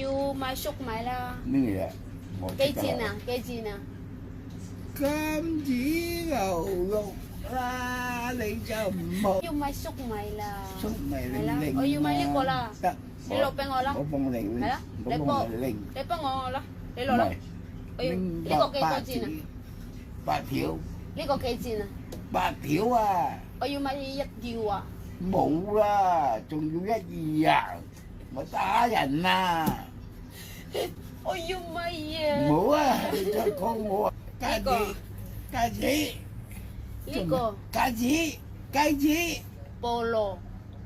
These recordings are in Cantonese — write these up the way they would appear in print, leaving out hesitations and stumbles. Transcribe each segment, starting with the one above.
要買粟米啦，咩嘢？我幾錢啊？幾錢啊？金子牛肉啦，你就唔好要買粟米啦，粟米係啦，拎我要買呢個啦，得，你攞俾我啦，我幫你拎，係啦，我幫你拎，你幫我啦，你攞啦，我要拎呢個幾多錢啊？八條，呢個幾錢啊？八條啊！我要買一條啊！冇啦，仲要一二啊！我打人啊！我要買嘢。冇啊！你再講我戒指，戒指，呢個戒指，戒指，菠蘿，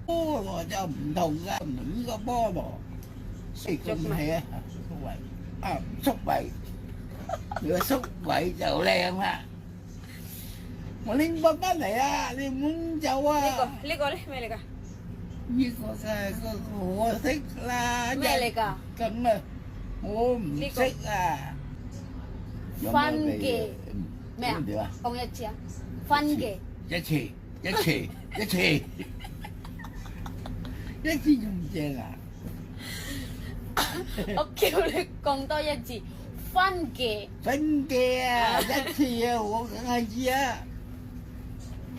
菠蘿就唔同噶，呢個菠蘿，食咁係啊，粟米啊，粟米，你個粟米就靚啦。我拎翻嚟啊！你唔好走啊！呢個咧咩嚟㗎？呢個就係個我識啦。咩嚟㗎？咁啊，我唔識啊。番茄咩啊？點啊？講一次啊！番茄一次，一次，一次，一次仲正啊！我叫你講多一次，番茄。番茄啊，一次啊，我梗係知啊。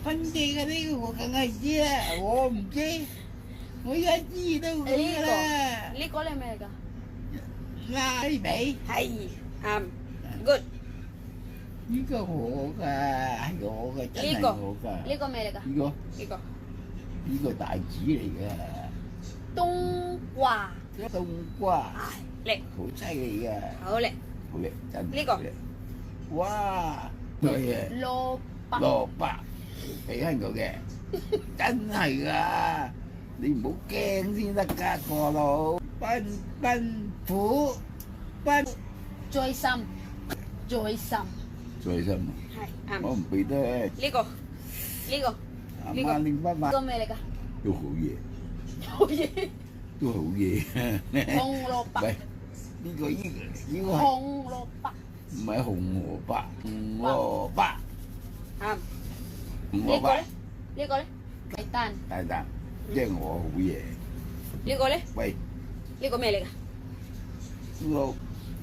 番茄嘅呢個我梗係知啊，我唔知，我一知都好啦。呢個咧咩嚟㗎？拉比係啱，good。呢個我㗎，係我嘅，真係我㗎。呢個咩嚟㗎？呢個大子嚟嘅。冬瓜。冬瓜。叻。好犀利㗎。好叻。好叻，真係。呢個。哇！乜嘢？蘿蔔。蘿蔔。俾翻佢嘅，真係㗎，你唔好驚先得㗎，過路奔虎奔再深，再深。再深。係啱。我唔俾得。呢個，呢個，阿媽拎翻埋。呢個咩嚟㗎？都好嘢。好嘢。都好嘢。紅蘿蔔。喂，呢個係紅蘿蔔。唔係紅蘿蔔，紅蘿蔔。啱。呢個咧？呢個咧？大蛋。大蛋，即係我好嘢。呢個咧？喂，呢個咩嚟㗎？綠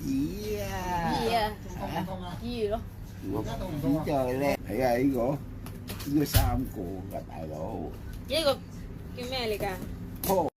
魚啊！魚啊！魚咯。綠魚就係咧，睇下呢個，呢個3個㗎大佬。呢個叫咩嚟㗎？